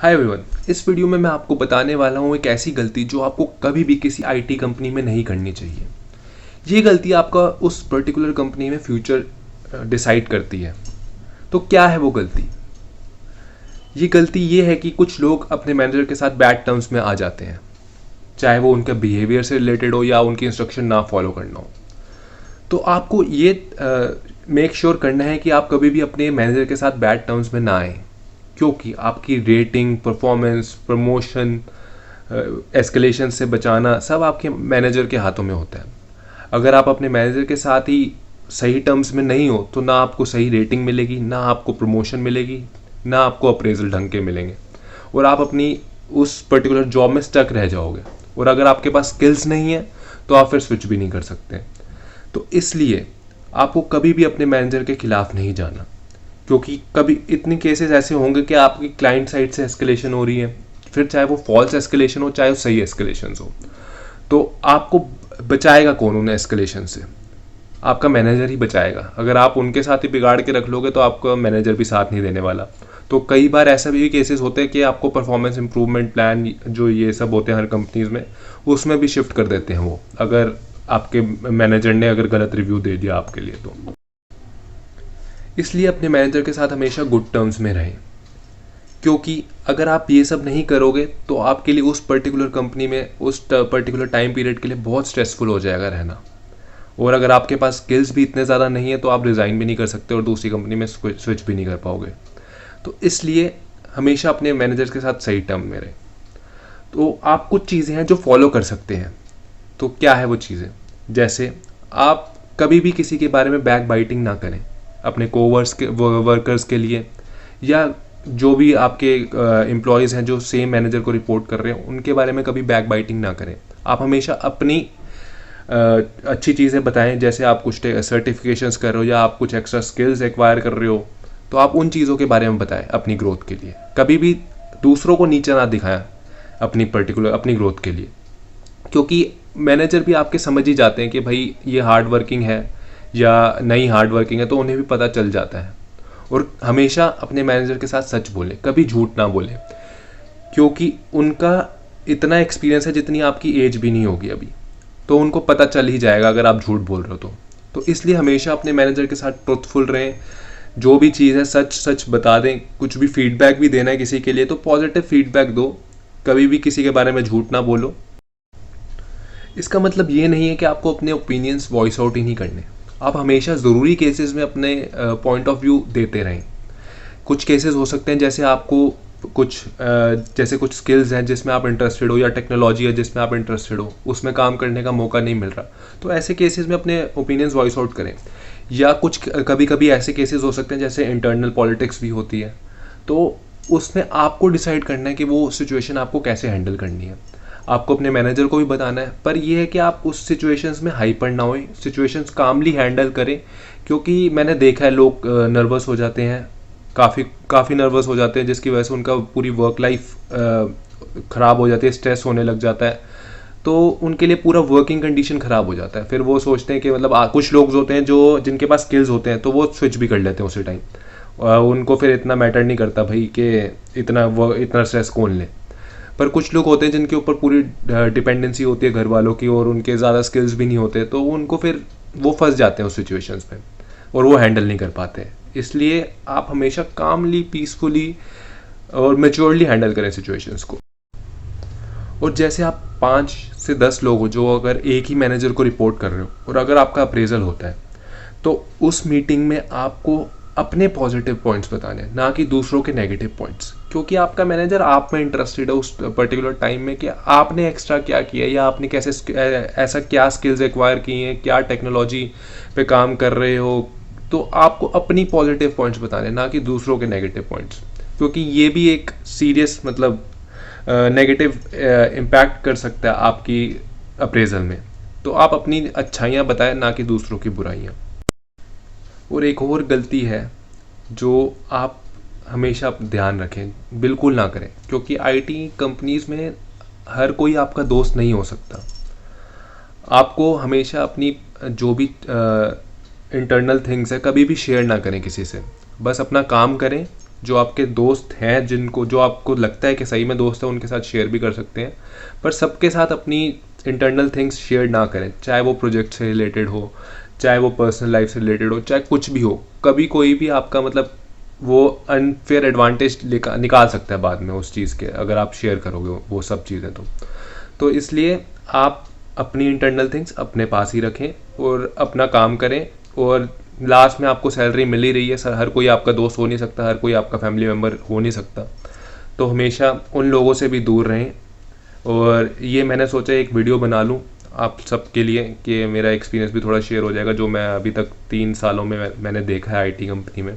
Hi everyone, इस video में मैं आपको बताने वाला हूँ एक ऐसी गलती जो आपको कभी भी किसी आईटी कंपनी में नहीं करनी चाहिए। ये गलती आपका उस पर्टिकुलर कंपनी में फ्यूचर डिसाइड करती है। तो क्या है वो गलती? ये गलती ये है कि कुछ लोग अपने मैनेजर के साथ बैड टर्म्स में आ जाते हैं, चाहे वो उनके बिहेवियर से रिलेटेड हो या उनकी इंस्ट्रक्शन ना फॉलो करना हो। तो आपको ये मेक श्योर करना है कि आप कभी भी अपने मैनेजर के साथ बैड टर्म्स में ना आए, क्योंकि आपकी रेटिंग, परफॉर्मेंस, प्रमोशन, एस्केलेशन से बचाना सब आपके मैनेजर के हाथों में होता है। अगर आप अपने मैनेजर के साथ ही सही टर्म्स में नहीं हो तो ना आपको सही रेटिंग मिलेगी, ना आपको प्रमोशन मिलेगी, ना आपको अप्रेजल ढंग के मिलेंगे, और आप अपनी उस पर्टिकुलर जॉब में स्टक रह जाओगे। और अगर आपके पास स्किल्स नहीं है तो आप फिर स्विच भी नहीं कर सकते। तो इसलिए आपको कभी भी अपने मैनेजर के खिलाफ नहीं जाना, क्योंकि कभी इतने केसेस ऐसे होंगे कि आपकी क्लाइंट साइड से एस्केलेशन हो रही है, फिर चाहे वो फॉल्स एस्केलेशन हो चाहे वो सही एस्केलेशन हो, तो आपको बचाएगा कौन उन एस्केलेशन से? आपका मैनेजर ही बचाएगा। अगर आप उनके साथ ही बिगाड़ के रख लोगे तो आपका मैनेजर भी साथ नहीं देने वाला। तो कई बार ऐसा भी केसेस होते हैं कि आपको परफॉर्मेंस इंप्रूवमेंट प्लान जो ये सब होते हैं हर कंपनीज में, उसमें भी शिफ्ट कर देते हैं वो, अगर आपके मैनेजर ने अगर गलत रिव्यू दे दिया आपके लिए। तो इसलिए अपने मैनेजर के साथ हमेशा गुड टर्म्स में रहें, क्योंकि अगर आप ये सब नहीं करोगे तो आपके लिए उस पर्टिकुलर कंपनी में उस पर्टिकुलर टाइम पीरियड के लिए बहुत स्ट्रेसफुल हो जाएगा रहना। और अगर आपके पास स्किल्स भी इतने ज़्यादा नहीं है तो आप रिज़ाइन भी नहीं कर सकते और दूसरी कंपनी में स्विच भी नहीं कर पाओगे। तो इसलिए हमेशा अपने मैनेजर के साथ सही टर्म में रहें। तो आप कुछ चीज़ें हैं जो फॉलो कर सकते हैं। तो क्या है वो चीज़ें? जैसे आप कभी भी किसी के बारे में बैक बाइटिंग ना करें अपने वर्कर्स के लिए, या जो भी आपके एम्प्लॉयज़ हैं जो सेम मैनेजर को रिपोर्ट कर रहे हैं उनके बारे में कभी बैक बाइटिंग ना करें। आप हमेशा अपनी अच्छी चीज़ें बताएं, जैसे आप कुछ सर्टिफिकेशंस कर रहे हो या आप कुछ एक्स्ट्रा स्किल्स एक्वायर कर रहे हो, तो आप उन चीज़ों के बारे में बताएं अपनी ग्रोथ के लिए। कभी भी दूसरों को नीचा ना दिखाएं अपनी ग्रोथ के लिए, क्योंकि मैनेजर भी आपके समझ ही जाते हैं कि भाई ये हार्ड वर्किंग है या नहीं हार्ड वर्किंग है, तो उन्हें भी पता चल जाता है। और हमेशा अपने मैनेजर के साथ सच बोलें, कभी झूठ ना बोलें, क्योंकि उनका इतना एक्सपीरियंस है जितनी आपकी एज भी नहीं होगी अभी, तो उनको पता चल ही जाएगा अगर आप झूठ बोल रहे हो तो इसलिए हमेशा अपने मैनेजर के साथ ट्रुथफुल रहें। जो भी चीज़ है सच सच बता दें। कुछ भी फीडबैक भी देना है किसी के लिए तो पॉजिटिव फीडबैक दो, कभी भी किसी के बारे में झूठ ना बोलो। इसका मतलब ये नहीं है कि आपको अपने ओपिनियंस वॉइस आउट ही नहीं करने। आप हमेशा ज़रूरी केसेस में अपने पॉइंट ऑफ व्यू देते रहें। कुछ केसेस हो सकते हैं जैसे आपको जैसे कुछ स्किल्स हैं जिसमें आप इंटरेस्टेड हो, या टेक्नोलॉजी है जिसमें आप इंटरेस्टेड हो, उसमें काम करने का मौका नहीं मिल रहा, तो ऐसे केसेस में अपने ओपिनियंस वॉइस आउट करें। या कुछ कभी कभी ऐसे केसेस हो सकते हैं जैसे इंटरनल पॉलिटिक्स भी होती है, तो उसमें आपको डिसाइड करना है कि वो सिचुएशन आपको कैसे हैंडल करनी है। आपको अपने मैनेजर को भी बताना है, पर यह है कि आप उस सिचुएशंस में हाइपर ना होए, सिचुएशंस कामली हैंडल करें। क्योंकि मैंने देखा है लोग नर्वस हो जाते हैं, काफ़ी नर्वस हो जाते हैं, जिसकी वजह से उनका पूरी वर्क लाइफ ख़राब हो जाती है, स्ट्रेस होने लग जाता है, तो उनके लिए पूरा वर्किंग कंडीशन ख़राब हो जाता है। फिर वो सोचते हैं कि मतलब कुछ लोग होते हैं जो जिनके पास स्किल्स होते हैं तो वो स्विच भी कर लेते हैं उसी टाइम, उनको फिर इतना मैटर नहीं करता भाई कि इतना स्ट्रेस कौन ले। पर कुछ लोग होते हैं जिनके ऊपर पूरी डिपेंडेंसी होती है घर वालों की और उनके ज़्यादा स्किल्स भी नहीं होते, तो उनको फिर वो फंस जाते हैं उस सिचुएशंस में और वो हैंडल नहीं कर पाते। इसलिए आप हमेशा कामली, पीसफुली और मेच्योरली हैंडल करें सिचुएशंस को। और जैसे आप 5 से 10 लोग हो जो अगर एक ही मैनेजर को रिपोर्ट कर रहे हो और अगर आपका अप्रेजल होता है, तो उस मीटिंग में आपको अपने पॉजिटिव पॉइंट्स बताने हैं, ना कि दूसरों के नेगेटिव पॉइंट्स, क्योंकि आपका मैनेजर आप में इंटरेस्टेड है उस पर्टिकुलर टाइम में कि आपने एक्स्ट्रा क्या किया या आपने कैसे ऐसा क्या स्किल्स एक्वायर की हैं, क्या टेक्नोलॉजी पे काम कर रहे हो। तो आपको अपनी पॉजिटिव पॉइंट्स बताने, ना कि दूसरों के नेगेटिव पॉइंट्स, क्योंकि ये भी एक सीरियस मतलब नेगेटिव इम्पैक्ट कर सकता है आपकी अप्रेजल में। तो आप अपनी अच्छाइयाँ बताएं, ना कि दूसरों की बुराइयाँ। और एक और गलती है जो आप हमेशा ध्यान रखें, बिल्कुल ना करें, क्योंकि आईटी कंपनीज में हर कोई आपका दोस्त नहीं हो सकता। आपको हमेशा अपनी जो भी इंटरनल थिंग्स है कभी भी शेयर ना करें किसी से, बस अपना काम करें, जो आपके दोस्त हैं, जिनको जो आपको लगता है कि सही में दोस्त है, उनके साथ शेयर भी कर सकते हैं, पर सबके साथ अपनी इंटरनल थिंग्स शेयर ना करें, चाहे वो प्रोजेक्ट से रिलेटेड हो, चाहे वो पर्सनल लाइफ से रिलेटेड हो, चाहे कुछ भी हो। कभी कोई भी आपका मतलब वो अनफेयर एडवांटेज निकाल सकता है बाद में उस चीज़ के, अगर आप शेयर करोगे वो सब चीज़ें। तो इसलिए आप अपनी इंटरनल थिंग्स अपने पास ही रखें और अपना काम करें। और लास्ट में आपको सैलरी मिल ही रही है सर, हर कोई आपका दोस्त हो नहीं सकता, हर कोई आपका फैमिली मेम्बर हो नहीं सकता, तो हमेशा उन लोगों से भी दूर रहें। और ये मैंने सोचा एक वीडियो बना लूँ आप सबके लिए कि मेरा एक्सपीरियंस भी थोड़ा शेयर हो जाएगा, जो मैं अभी तक 3 सालों में मैंने देखा है आईटी कंपनी में।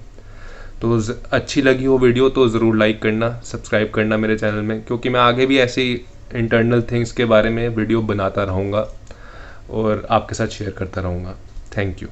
तो अच्छी लगी हो वीडियो तो ज़रूर लाइक करना, सब्सक्राइब करना मेरे चैनल में, क्योंकि मैं आगे भी ऐसे ही इंटरनल थिंग्स के बारे में वीडियो बनाता रहूँगा और आपके साथ शेयर करता रहूँगा। Thank you.